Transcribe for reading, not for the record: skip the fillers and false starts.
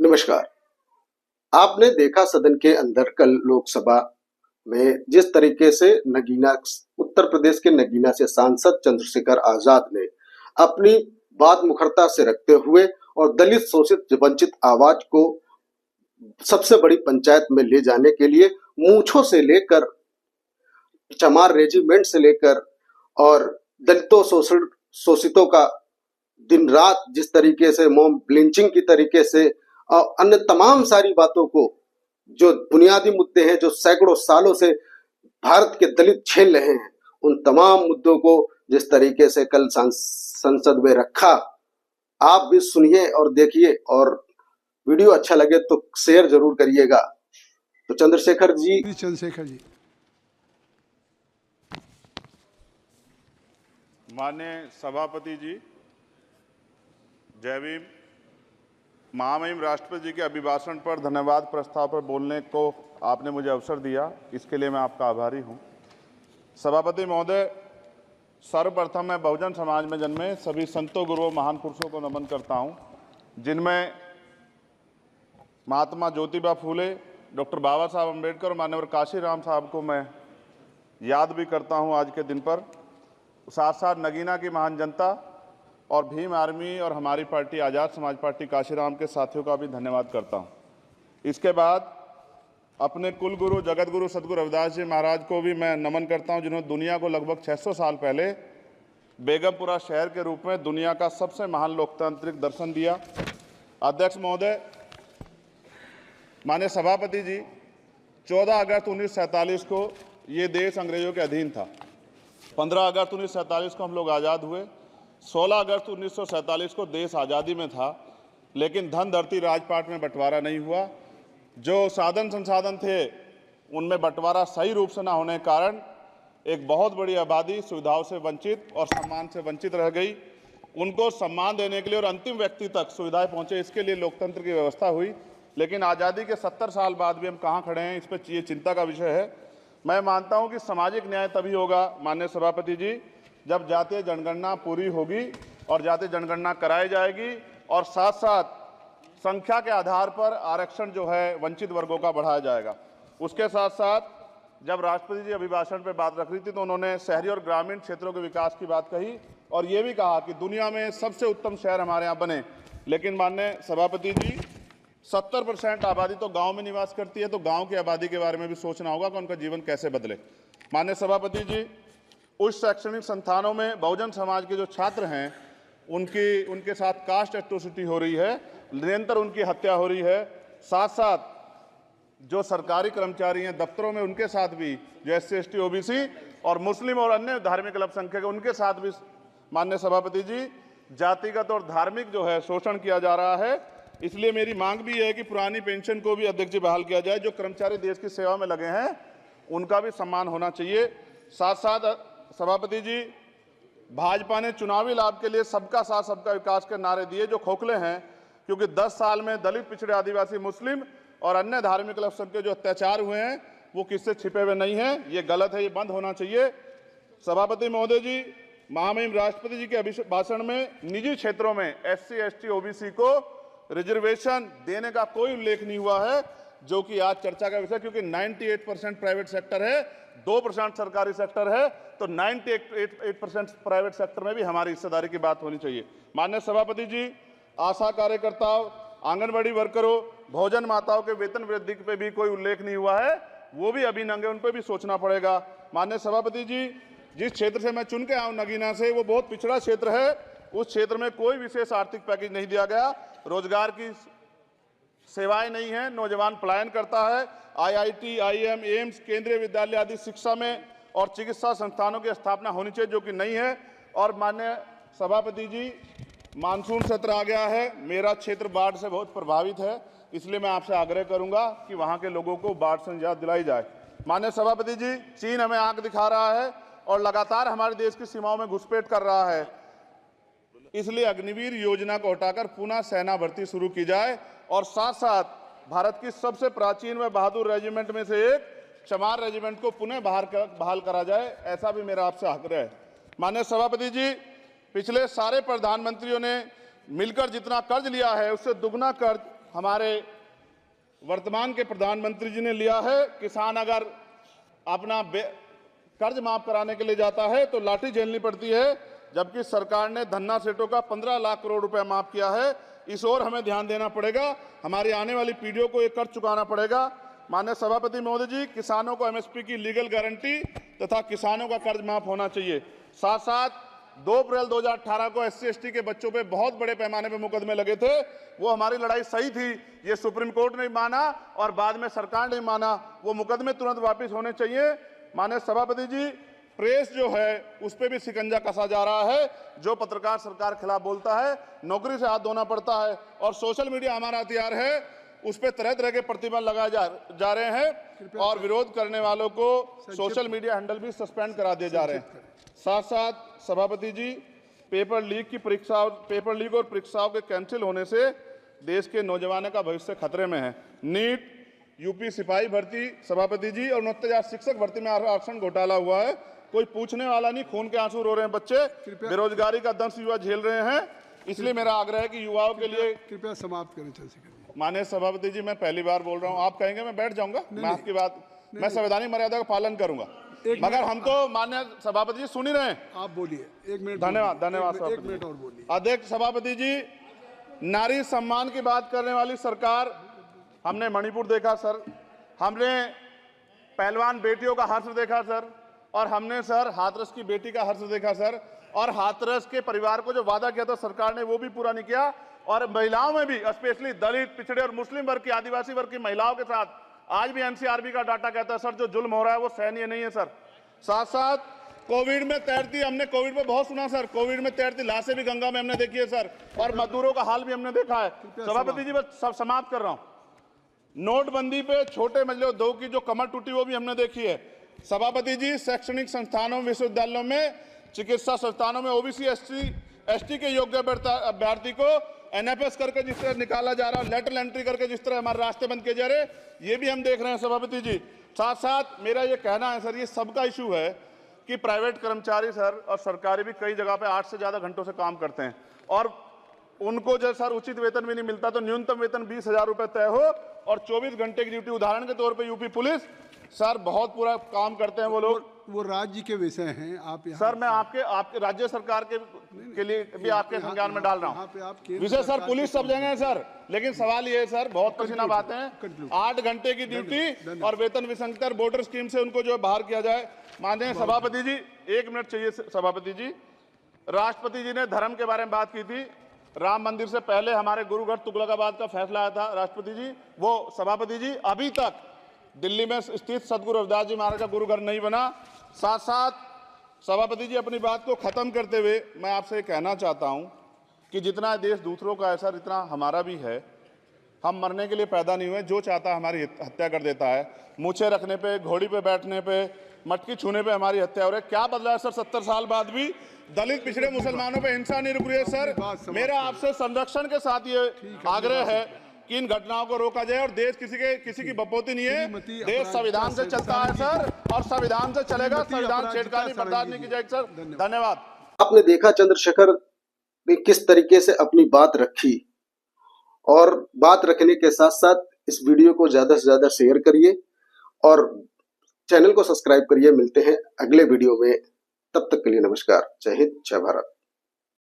नमस्कार। आपने देखा सदन के अंदर कल लोकसभा में जिस तरीके से नगीना, उत्तर प्रदेश के नगीना से सांसद चंद्रशेखर आजाद ने अपनी बात मुखरता से रखते हुए और दलित शोषित वंचित आवाज को सबसे बड़ी पंचायत में ले जाने के लिए मूंछों से लेकर चमार रेजिमेंट से लेकर और दलितों शोषितों का दिन रात जिस तरीके से मॉब लिंचिंग की तरीके से और अन्य तमाम सारी बातों को, जो बुनियादी मुद्दे हैं जो सैकड़ों सालों से भारत के दलित झेल रहे हैं, उन तमाम मुद्दों को जिस तरीके से कल संसद में रखा, आप भी सुनिए और देखिए, और वीडियो अच्छा लगे तो शेयर जरूर करिएगा। तो चंद्रशेखर जी माननीय सभापति जी, जय भीम। महामहिम राष्ट्रपति जी के अभिभाषण पर धन्यवाद प्रस्ताव पर बोलने को आपने मुझे अवसर दिया, इसके लिए मैं आपका आभारी हूं। सभापति महोदय, सर्वप्रथम मैं बहुजन समाज में जन्मे सभी संतों, गुरुओं, महान पुरुषों को नमन करता हूं, जिनमें महात्मा ज्योतिबा फूले, डॉक्टर बाबा साहब अम्बेडकर और मान्यवर काशीराम साहब को मैं याद भी करता हूं आज के दिन पर। साथ साथ नगीना की महान जनता और भीम आर्मी और हमारी पार्टी आज़ाद समाज पार्टी काशीराम के साथियों का भी धन्यवाद करता हूं। इसके बाद अपने कुल गुरु जगत गुरु सदगुरु रविदास जी महाराज को भी मैं नमन करता हूं, जिन्होंने दुनिया को लगभग 600 साल पहले बेगमपुरा शहर के रूप में दुनिया का सबसे महान लोकतांत्रिक दर्शन दिया। अध्यक्ष महोदय, माननीय सभापति जी, 14 अगस्त 1947 को ये देश अंग्रेजों के अधीन था। 15 अगस्त 1947 को हम लोग आज़ाद हुए। 16 अगस्त 1947 को देश आज़ादी में था, लेकिन धन धरती राजपाट में बंटवारा नहीं हुआ। जो साधन संसाधन थे उनमें बंटवारा सही रूप से न होने के कारण एक बहुत बड़ी आबादी सुविधाओं से वंचित और सम्मान से वंचित रह गई। उनको सम्मान देने के लिए और अंतिम व्यक्ति तक सुविधाएं पहुंचे, इसके लिए लोकतंत्र की व्यवस्था हुई। लेकिन आज़ादी के 70 साल बाद भी हम कहाँ खड़े हैं, इस पर ये चिंता का विषय है। मैं मानता हूं कि सामाजिक न्याय तभी होगा माननीय सभापति जी, जब जातीय जनगणना पूरी होगी और जातीय जनगणना कराई जाएगी और साथ साथ संख्या के आधार पर आरक्षण जो है वंचित वर्गों का बढ़ाया जाएगा। उसके साथ साथ जब राष्ट्रपति जी अभिभाषण पर बात रख रही थी तो उन्होंने शहरी और ग्रामीण क्षेत्रों के विकास की बात कही और ये भी कहा कि दुनिया में सबसे उत्तम शहर हमारे यहाँ बने। लेकिन माननीय सभापति जी, 70% आबादी तो गांव में निवास करती है, तो गांव की आबादी के बारे में भी सोचना होगा कि उनका जीवन कैसे बदले। माननीय सभापति जी, उच्च शैक्षणिक संस्थानों में बहुजन समाज के जो छात्र हैं उनके साथ कास्ट एट्रोसिटी हो रही है, निरंतर उनकी हत्या हो रही है। साथ साथ जो सरकारी कर्मचारी हैं दफ्तरों में, उनके साथ भी जो SC ST OBC और मुस्लिम और अन्य धार्मिक अल्पसंख्यक हैं, उनके साथ भी माननीय सभापति जी जातिगत और धार्मिक जो है शोषण किया जा रहा है। इसलिए मेरी मांग भी है कि पुरानी पेंशन को भी अध्यक्ष जी बहाल किया जाए। जो कर्मचारी देश की सेवा में लगे हैं उनका भी सम्मान होना चाहिए। साथ साथ सभापति जी, भाजपा ने चुनावी लाभ के लिए सबका साथ सबका विकास के नारे दिए जो खोखले हैं, क्योंकि 10 साल में दलित, पिछड़े, आदिवासी, मुस्लिम और अन्य धार्मिक अल्पसंख्यक जो अत्याचार हुए हैं वो किससे छिपे हुए नहीं हैं। ये गलत है, ये बंद होना चाहिए। सभापति महोदय जी, महामहिम राष्ट्रपति जी के अभिभाषण में निजी क्षेत्रों में SC ST OBC को रिजर्वेशन देने का कोई उल्लेख नहीं हुआ है, जो कि आज चर्चा का विषय, क्योंकि 98% प्राइवेट सेक्टर है, 2% सरकारी सेक्टर है, तो 98% प्राइवेट सेक्टर में भी हमारी हिस्सेदारी की बात होनी चाहिए। माननीय सभापति जी, आशा कार्यकर्ताओं, आंगनबाड़ी वर्करों, भोजन माताओं के वेतन वृद्धि पे भी कोई उल्लेख नहीं हुआ है, वो भी अभी नंगे, उन पर भी सोचना पड़ेगा। माननीय सभापति जी, जिस क्षेत्र से मैं चुन के आऊँ नगीना से, वो बहुत पिछड़ा क्षेत्र है। उस क्षेत्र में कोई विशेष आर्थिक पैकेज नहीं दिया गया, रोजगार की सेवाएं नहीं है, नौजवान पलायन करता है। IIT, IIM, एम्स, केंद्रीय विद्यालय आदि शिक्षा में और चिकित्सा संस्थानों की स्थापना होनी चाहिए, जो कि नहीं है। और माननीय सभापति जी, मानसून सत्र आ गया है, मेरा क्षेत्र बाढ़ से बहुत प्रभावित है, इसलिए मैं आपसे आग्रह करूंगा कि वहां के लोगों को बाढ़ से निजात दिलाई जाए। माननीय सभापति जी, चीन हमें आंख दिखा रहा है और लगातार हमारे देश की सीमाओं में घुसपैठ कर रहा है, इसलिए अग्निवीर योजना को हटाकर पुनः सेना भर्ती शुरू की जाए और साथ साथ भारत की सबसे प्राचीन व बहादुर रेजिमेंट में से एक चमार रेजिमेंट को पुनः बहाल करा जाए, ऐसा भी मेरा आपसे आग्रह है। माननीय सभापति जी, पिछले सारे प्रधानमंत्रियों ने मिलकर जितना कर्ज लिया है उससे दुगना कर्ज हमारे वर्तमान के प्रधानमंत्री जी ने लिया है। किसान अगर अपना कर्ज माफ कराने के लिए जाता है तो लाठी झेलनी पड़ती है, जबकि सरकार ने धन्ना सेठों का 15 लाख करोड़ रुपए माफ किया है। इस ओर हमें ध्यान देना पड़ेगा, हमारी आने वाली पीढ़ियों को ये कर्ज चुकाना पड़ेगा। माननीय सभापति महोदय जी, किसानों को एमएसपी की लीगल गारंटी तथा किसानों का कर्ज माफ होना चाहिए। साथ साथ 2 अप्रैल 2018 को SC/ST के बच्चों पे बहुत बड़े पैमाने पे मुकदमे लगे थे। वो हमारी लड़ाई सही थी, ये सुप्रीम कोर्ट ने माना और बाद में सरकार ने माना। वो मुकदमे तुरंत वापस होने चाहिए। माननीय सभापति जी, प्रेस जो है उस पर भी शिकंजा कसा जा रहा है। जो पत्रकार सरकार के खिलाफ बोलता है, नौकरी से हाथ धोना पड़ता है। और सोशल मीडिया हमारा हथियार है, उस पर तरह तरह के प्रतिबंध लगाए जा रहे हैं और विरोध करने वालों को सोशल मीडिया हैंडल भी सस्पेंड करा दिए जा रहे हैं। साथ साथ सभापति जी, पेपर लीक और परीक्षाओं के कैंसिल होने से देश के नौजवानों का भविष्य खतरे में है। नीट, यूपी सिपाही भर्ती सभापति जी और 69,000 शिक्षक भर्ती में आरक्षण घोटाला हुआ है। कोई पूछने वाला नहीं, खून के आंसू रो रहे हैं बच्चे, बेरोजगारी का दंश युवा झेल रहे हैं। इसलिए मेरा आग्रह है कि युवाओं के लिए कृपया समाप्त करें। चंद्रशेखर, माननीय सभापति जी, मैं पहली बार बोल रहा हूं, आप कहेंगे मैं बैठ जाऊंगा। मैं आपकी बात, मैं संवैधानिक मर्यादा का पालन करूंगा, मगर हम तो माननीय सभापति जी सुन ही रहे हैं। आप बोलिए, 1 मिनट। धन्यवाद। 1 मिनट और बोलिए। अध्यक्ष सभापति जी, नारी सम्मान की बात करने वाली सरकार, हमने मणिपुर देखा सर, हमने पहलवान बेटियों का हर्ष देखा सर, और हमने सर हाथरस की बेटी का हर्ष देखा सर। और हाथरस के परिवार को जो वादा किया था सरकार ने, वो भी पूरा नहीं किया। और महिलाओं में भी, स्पेशली दलित, पिछड़े और मुस्लिम वर्ग की, आदिवासी वर्ग की महिलाओं के साथ आज भी NCRB का डाटा कहता है सर, जो जुल्म हो रहा है वो सहनीय नहीं है सर। साथ साथ कोविड में तैरती, हमने कोविड में बहुत सुना सर, कोविड में तैरती लाशें भी गंगा में हमने देखी है सर, और मजदूरों का हाल भी हमने देखा है। सभापति जी, बस सब समाप्त कर रहा हूं। नोटबंदी पे छोटे मजले उद्योग की जो कमर टूटी वो भी हमने देखी है। सभापति जी, शैक्षणिक संस्थानों, विश्वविद्यालयों में, चिकित्सा संस्थानों में OBC ST के योग्य अभ्यर्थी को NFS करके जिस तरह निकाला जा रहा है, लेटरल एंट्री करके जिस तरह हमारे रास्ते बंद किए जा रहे, ये भी हम देख रहे हैं सभापति जी। साथ साथ मेरा ये कहना है सर, ये सबका इशू है कि प्राइवेट कर्मचारी सर और सरकारी भी कई जगह पे 8 से ज्यादा घंटों से काम करते हैं और उनको जो सर उचित वेतन भी नहीं मिलता। तो न्यूनतम वेतन 20,000 रुपए तय हो और 24 घंटे की ड्यूटी। उदाहरण के तौर पे यूपी पुलिस सर बहुत पूरा काम करते हैं वो लोग। वो राज्य के विषय हैं। आप सर मैं आपके राज्य सरकार के लिए भी आपके संज्ञान में डाल रहा हूँ। विषय सर पुलिस सब जगह है सर, लेकिन सवाल ये है सर, बहुत पसीना बातें हैं, 8 घंटे की ड्यूटी और वेतन विसंगति, वोटर स्कीम से उनको जो बाहर किया जाए। माननीय सभापति जी, 1 मिनट चाहिए सभापति जी। राष्ट्रपति जी ने धर्म के बारे में बात की थी। राम मंदिर से पहले हमारे गुरुघर तुगलकाबाद का फैसला आया था राष्ट्रपति जी, वो सभापति जी अभी तक दिल्ली में स्थित सदगुरु रविदास जी महाराज का गुरुघर नहीं बना। साथ साथ सभापति जी, अपनी बात को खत्म करते हुए मैं आपसे कहना चाहता हूं कि जितना देश दूसरों का है सर, इतना हमारा भी है। हम मरने के लिए पैदा नहीं हुए, जो चाहता है हमारी हत्या कर देता है। मूछें रखने पे, घोड़ी पे बैठने पे, मटकी छूने पे हमारी हत्या हो रही है। क्या बदला है सर 70 साल बाद भी? दलित, पिछड़े, मुसलमानों पे हिंसा नहीं रुक रही है सर। मेरा आपसे संरक्षण के साथ ये आग्रह है कि इन घटनाओं को रोका जाए और देश किसी की बपोती नहीं है। देश संविधान से चलता है सर और संविधान से चलेगा। संविधान छेड़खानी बर्दाश्त नहीं की जाएगी सर। धन्यवाद। आपने देखा चंद्रशेखर ने किस तरीके से अपनी बात रखी, और बात रखने के साथ साथ इस वीडियो को ज्यादा से ज्यादा शेयर करिए और चैनल को सब्सक्राइब करिए। मिलते हैं अगले वीडियो में, तब तक के लिए नमस्कार। जय हिंद, जय भारत।